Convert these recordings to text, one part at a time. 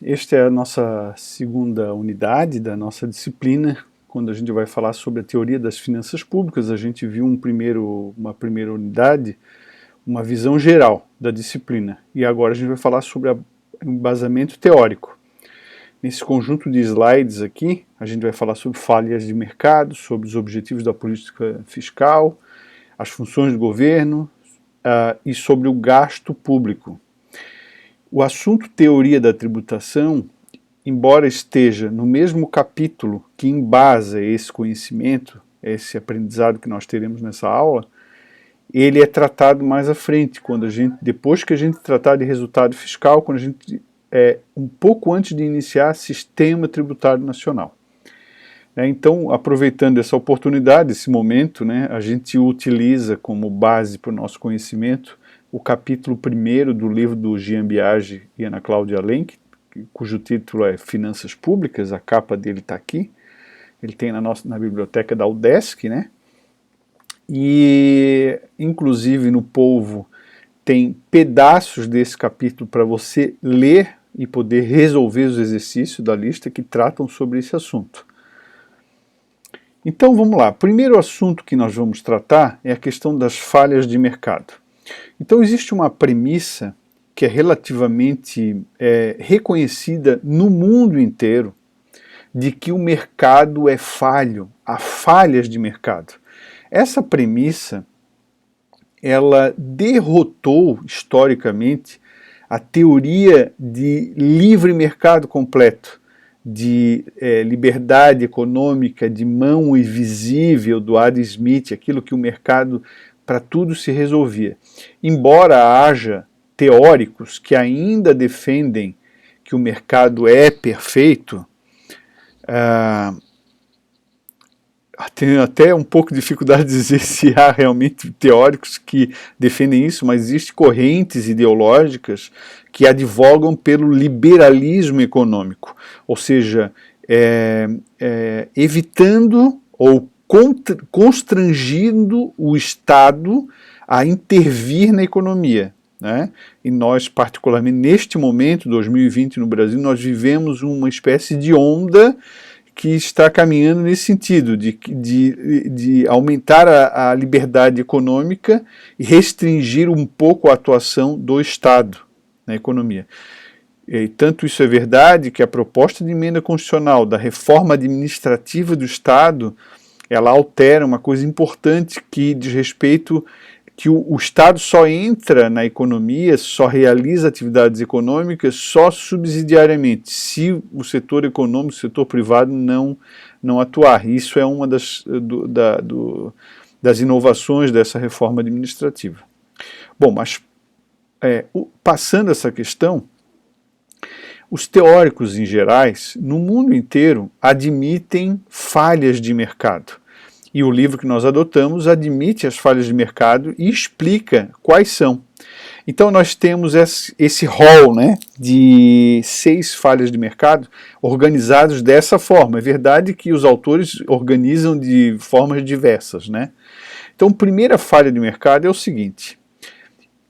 esta é a nossa segunda unidade da nossa disciplina. Quando a gente vai falar sobre a teoria das finanças públicas, a gente viu uma primeira unidade, uma visão geral da disciplina. E agora a gente vai falar sobre o embasamento teórico. Nesse conjunto de slides aqui, a gente vai falar sobre falhas de mercado, sobre os objetivos da política fiscal, as funções do governo e sobre o gasto público. O assunto teoria da tributação, embora esteja no mesmo capítulo que embasa esse conhecimento, esse aprendizado que nós teremos nessa aula, ele é tratado mais à frente, depois que a gente tratar de resultado fiscal, quando a gente um pouco antes de iniciar sistema tributário nacional. Então, aproveitando essa oportunidade, esse momento, a gente utiliza como base para o nosso conhecimento o capítulo 1º do livro do Jean Biagi e Ana Cláudia Lenk, cujo título é Finanças Públicas, a capa dele está aqui, ele tem na biblioteca da UDESC, e inclusive no Polvo tem pedaços desse capítulo para você ler e poder resolver os exercícios da lista que tratam sobre esse assunto. Então vamos lá, o primeiro assunto que nós vamos tratar é a questão das falhas de mercado. Então existe uma premissa que é relativamente reconhecida no mundo inteiro, de que o mercado é falho, há falhas de mercado. Essa premissa, ela derrotou historicamente a teoria de livre mercado completo, de liberdade econômica, de mão invisível do Adam Smith, aquilo que o mercado para tudo se resolvia. Embora haja teóricos que ainda defendem que o mercado é perfeito, tenho até um pouco de dificuldade de dizer se há realmente teóricos que defendem isso, mas existem correntes ideológicas que advogam pelo liberalismo econômico, ou seja, evitando ou constrangindo o Estado a intervir na economia. E nós, particularmente neste momento, 2020 no Brasil, nós vivemos uma espécie de onda que está caminhando nesse sentido, de aumentar a liberdade econômica e restringir um pouco a atuação do Estado na economia. E tanto isso é verdade que a proposta de emenda constitucional da reforma administrativa do Estado, ela altera uma coisa importante que diz respeito que o Estado só entra na economia, só realiza atividades econômicas só subsidiariamente, se o setor econômico, o setor privado não atuar. Isso é uma das inovações dessa reforma administrativa. Bom, mas passando essa questão, os teóricos em gerais, no mundo inteiro, admitem falhas de mercado. E o livro que nós adotamos admite as falhas de mercado e explica quais são. Então nós temos esse rol de 6 falhas de mercado organizados dessa forma. É verdade que os autores organizam de formas diversas. Então a primeira falha de mercado é o seguinte: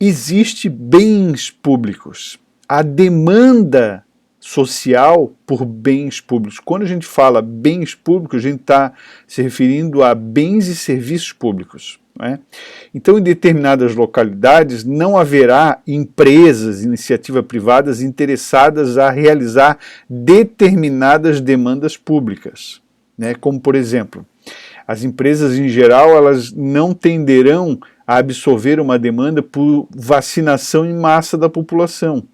existe bens públicos. A demanda social por bens públicos. Quando a gente fala bens públicos, a gente está se referindo a bens e serviços públicos. Então, em determinadas localidades, não haverá empresas, iniciativas privadas interessadas a realizar determinadas demandas públicas. Como, por exemplo, as empresas em geral, elas não tenderão a absorver uma demanda por vacinação em massa da população.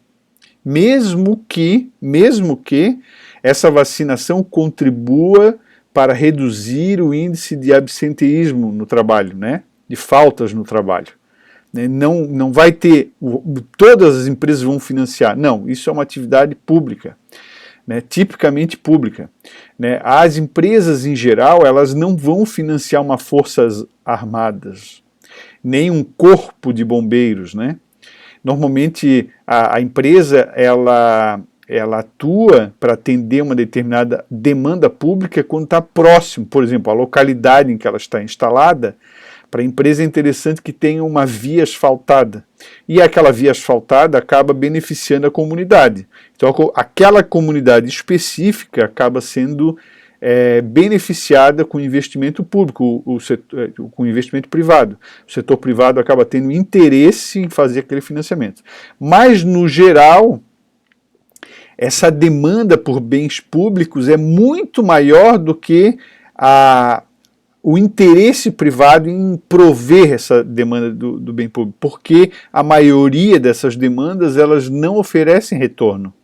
Mesmo que essa vacinação contribua para reduzir o índice de absenteísmo no trabalho, de faltas no trabalho. Não vai ter, todas as empresas vão financiar, não, isso é uma atividade pública, tipicamente pública. As empresas em geral, elas não vão financiar uma forças armadas, nem um corpo de bombeiros, Normalmente a empresa ela atua para atender uma determinada demanda pública quando está próximo, por exemplo, a localidade em que ela está instalada Para a empresa é interessante que tenha uma via asfaltada. E aquela via asfaltada acaba beneficiando a comunidade. Então aquela comunidade específica acaba sendo beneficiada com investimento público, com investimento privado. O setor privado acaba tendo interesse em fazer aquele financiamento. Mas, no geral, essa demanda por bens públicos é muito maior do que o interesse privado em prover essa demanda do bem público, porque a maioria dessas demandas elas não oferecem retorno,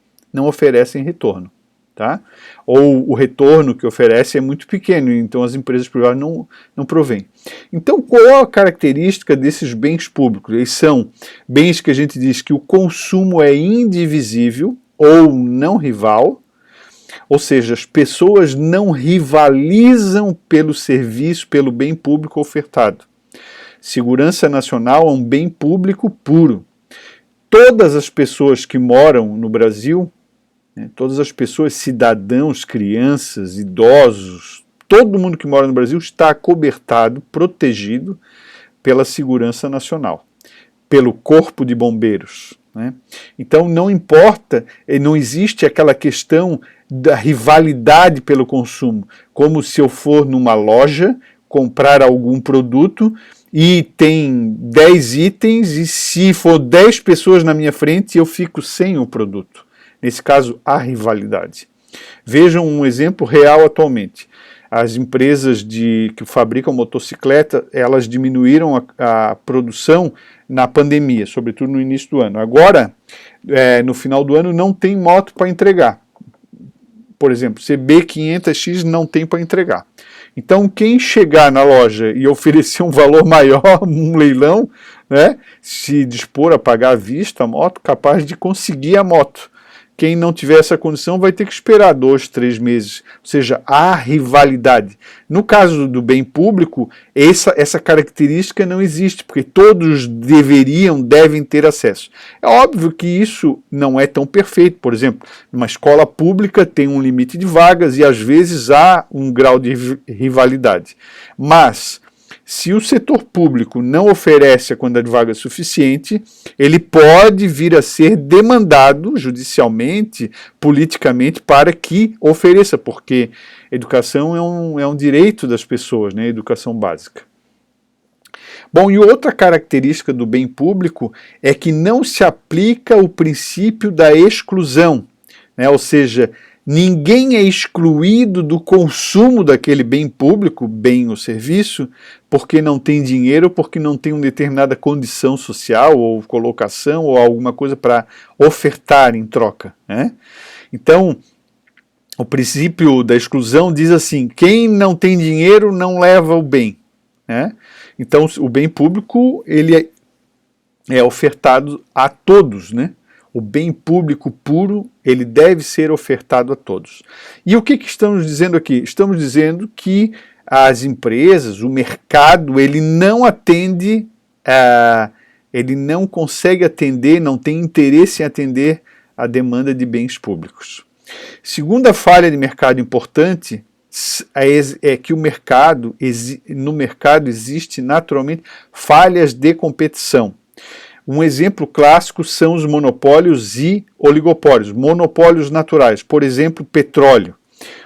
tá? Ou o retorno que oferece é muito pequeno, então as empresas privadas não provêm. Então, qual a característica desses bens públicos? Eles são bens que a gente diz que o consumo é indivisível ou não rival, ou seja, as pessoas não rivalizam pelo serviço, pelo bem público ofertado. Segurança nacional é um bem público puro. Todas as pessoas que moram no Brasil, todas as pessoas, cidadãos, crianças, idosos, todo mundo que mora no Brasil está acobertado, protegido pela segurança nacional, pelo Corpo de Bombeiros. Então não importa, não existe aquela questão da rivalidade pelo consumo, como se eu for numa loja comprar algum produto e tem 10 itens e se for 10 pessoas na minha frente eu fico sem o produto. Nesse caso, há rivalidade. Vejam um exemplo real atualmente. As empresas que fabricam motocicleta, elas diminuíram a produção na pandemia, sobretudo no início do ano. Agora, no final do ano, não tem moto para entregar. Por exemplo, CB500X não tem para entregar. Então, quem chegar na loja e oferecer um valor maior, um leilão, se dispor a pagar à vista a moto, capaz de conseguir a moto. Quem não tiver essa condição vai ter que esperar 2, 3 meses, ou seja, há rivalidade. No caso do bem público, essa característica não existe, porque todos devem ter acesso. É óbvio que isso não é tão perfeito. Por exemplo, uma escola pública tem um limite de vagas e às vezes há um grau de rivalidade. Mas se o setor público não oferece a quantidade de vagas suficiente, ele pode vir a ser demandado judicialmente, politicamente, para que ofereça, porque educação é um direito das pessoas, educação básica. Bom, e outra característica do bem público é que não se aplica o princípio da exclusão, ou seja, ninguém é excluído do consumo daquele bem público, bem ou serviço, porque não tem dinheiro, porque não tem uma determinada condição social ou colocação ou alguma coisa para ofertar em troca. Então, o princípio da exclusão diz assim, quem não tem dinheiro não leva o bem. Então, o bem público ele é ofertado a todos, O bem público puro, ele deve ser ofertado a todos. E o que estamos dizendo aqui? Estamos dizendo que as empresas, o mercado, ele não atende, ele não consegue atender, não tem interesse em atender a demanda de bens públicos. Segunda falha de mercado importante é que no mercado existe naturalmente falhas de competição. Um exemplo clássico são os monopólios e oligopólios, monopólios naturais, por exemplo, petróleo.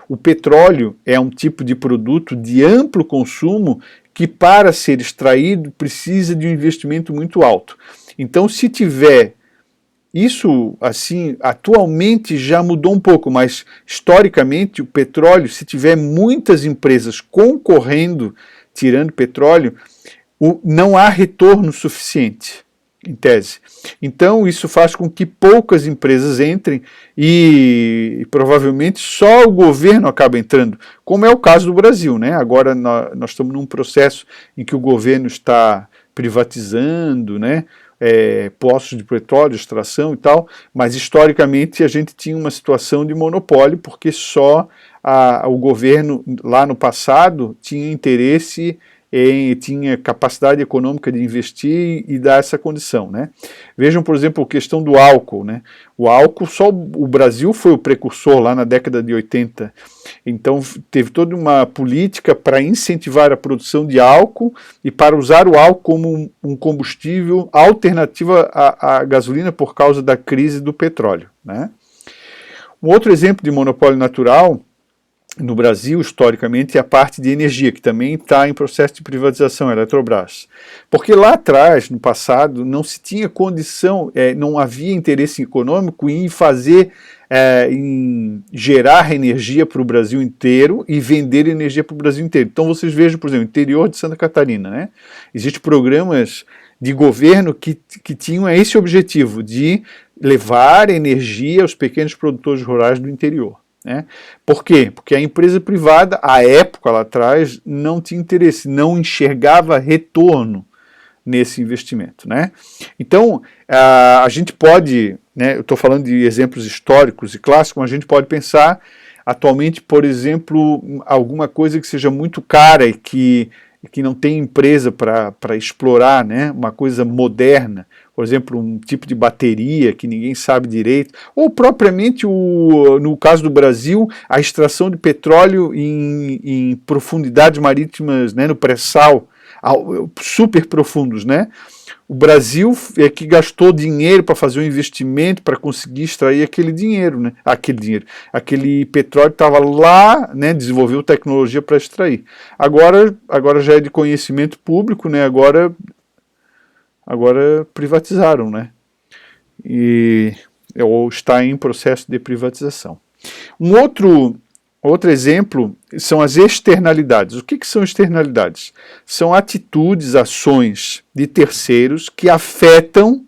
O petróleo é um tipo de produto de amplo consumo que, para ser extraído, precisa de um investimento muito alto. Então, se tiver isso, assim, atualmente já mudou um pouco, mas historicamente o petróleo, se tiver muitas empresas concorrendo, tirando petróleo, não há retorno suficiente. Em tese. Então isso faz com que poucas empresas entrem e provavelmente só o governo acaba entrando, como é o caso do Brasil, Agora nós estamos num processo em que o governo está privatizando, poços de petróleo, extração e tal, mas historicamente a gente tinha uma situação de monopólio porque só o governo lá no passado tinha interesse tinha capacidade econômica de investir e dar essa condição, né? Vejam, por exemplo, a questão do álcool, né? O álcool, só o Brasil foi o precursor lá na década de 80, então teve toda uma política para incentivar a produção de álcool e para usar o álcool como um combustível alternativo à gasolina por causa da crise do petróleo, né? Um outro exemplo de monopólio natural no Brasil, historicamente, é a parte de energia, que também está em processo de privatização, a Eletrobras. Porque lá atrás, no passado, não se tinha condição, não havia interesse econômico em fazer, em gerar energia para o Brasil inteiro e vender energia para o Brasil inteiro. Então vocês vejam, por exemplo, o interior de Santa Catarina, né? Existem programas de governo que tinham esse objetivo de levar energia aos pequenos produtores rurais do interior. Né? Por quê? Porque a empresa privada, à época lá atrás, não tinha interesse, não enxergava retorno nesse investimento. Né? Então, a gente pode, né, eu estou falando de exemplos históricos e clássicos, mas a gente pode pensar atualmente, por exemplo, alguma coisa que seja muito cara e que não tem empresa para explorar, né, uma coisa moderna, por exemplo, um tipo de bateria que ninguém sabe direito, ou propriamente, no caso do Brasil, a extração de petróleo em profundidades marítimas, né, no pré-sal, super profundos, né? O Brasil é que gastou dinheiro para fazer um investimento para conseguir extrair aquele dinheiro, né? Aquele petróleo estava lá, né? Desenvolveu tecnologia para extrair. Agora já é de conhecimento público, né? Agora privatizaram, né? Ou está em processo de privatização. Outro exemplo são as externalidades. O que são externalidades? São atitudes, ações de terceiros que afetam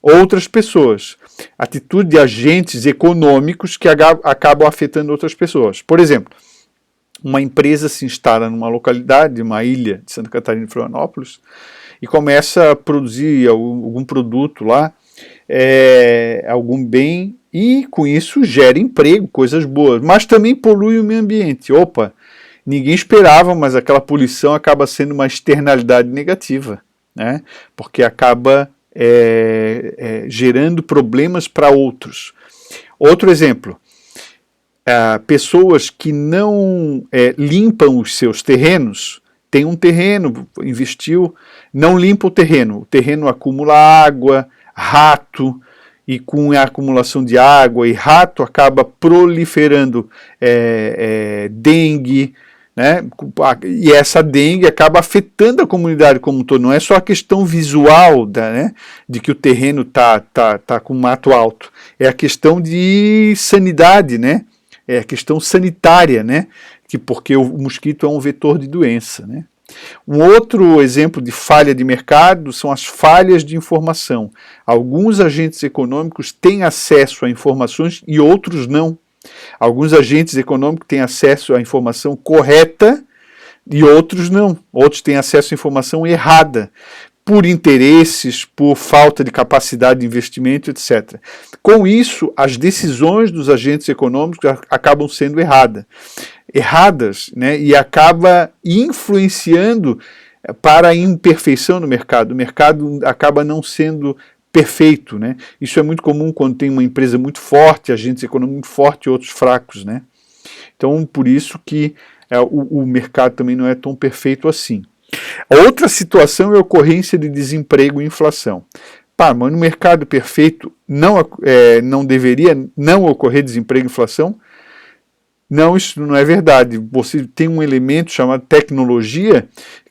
outras pessoas. Atitude de agentes econômicos que acabam afetando outras pessoas. Por exemplo, uma empresa se instala numa localidade, uma ilha de Santa Catarina e Florianópolis, e começa a produzir algum produto lá, algum bem, e com isso gera emprego, coisas boas, mas também polui o meio ambiente. Opa, ninguém esperava, mas aquela poluição acaba sendo uma externalidade negativa, né? Porque acaba gerando problemas para outros. Outro exemplo, pessoas que não limpam os seus terrenos, tem um terreno, investiu, não limpa o terreno acumula água, rato, e com a acumulação de água e rato acaba proliferando dengue, né? E essa dengue acaba afetando a comunidade como um todo. Não é só a questão visual né, de que o terreno tá com mato alto, é a questão de sanidade, né? É a questão sanitária, né? Porque o mosquito é um vetor de doença, né? Um outro exemplo de falha de mercado são as falhas de informação. Alguns agentes econômicos têm acesso a informações e outros não. Alguns agentes econômicos têm acesso à informação correta e outros não. Outros têm acesso à informação errada, por interesses, por falta de capacidade de investimento, etc. Com isso, as decisões dos agentes econômicos acabam sendo erradas, né, e acaba influenciando para a imperfeição no mercado. O mercado acaba não sendo perfeito, né? Isso é muito comum quando tem uma empresa muito forte, agentes econômicos muito fortes e outros fracos, né? Então, por isso que o mercado também não é tão perfeito assim. Outra situação é a ocorrência de desemprego e inflação. Mas no mercado perfeito não deveria não ocorrer desemprego e inflação? Não, isso não é verdade. Você tem um elemento chamado tecnologia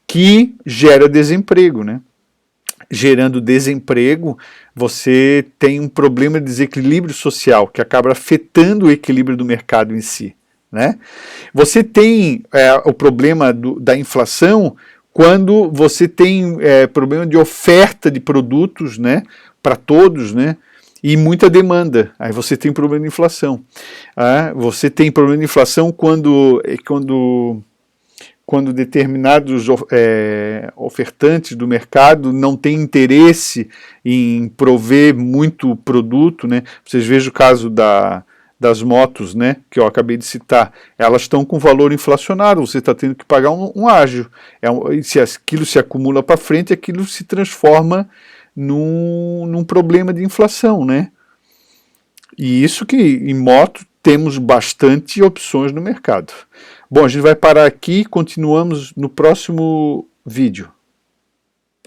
que gera desemprego, né? Gerando desemprego, você tem um problema de desequilíbrio social que acaba afetando o equilíbrio do mercado em si, né? Você tem o problema da inflação quando você tem problema de oferta de produtos, né, para todos, né? E muita demanda, aí você tem problema de inflação. Você tem problema de inflação quando determinados ofertantes do mercado não têm interesse em prover muito produto, né? Vocês vejam o caso das motos, né, que eu acabei de citar, elas estão com valor inflacionário, você está tendo que pagar um ágio. Se aquilo se acumula para frente, aquilo se transforma num problema de inflação, né? E isso que em moto temos bastante opções no mercado. Bom, a gente vai parar aqui, continuamos no próximo vídeo.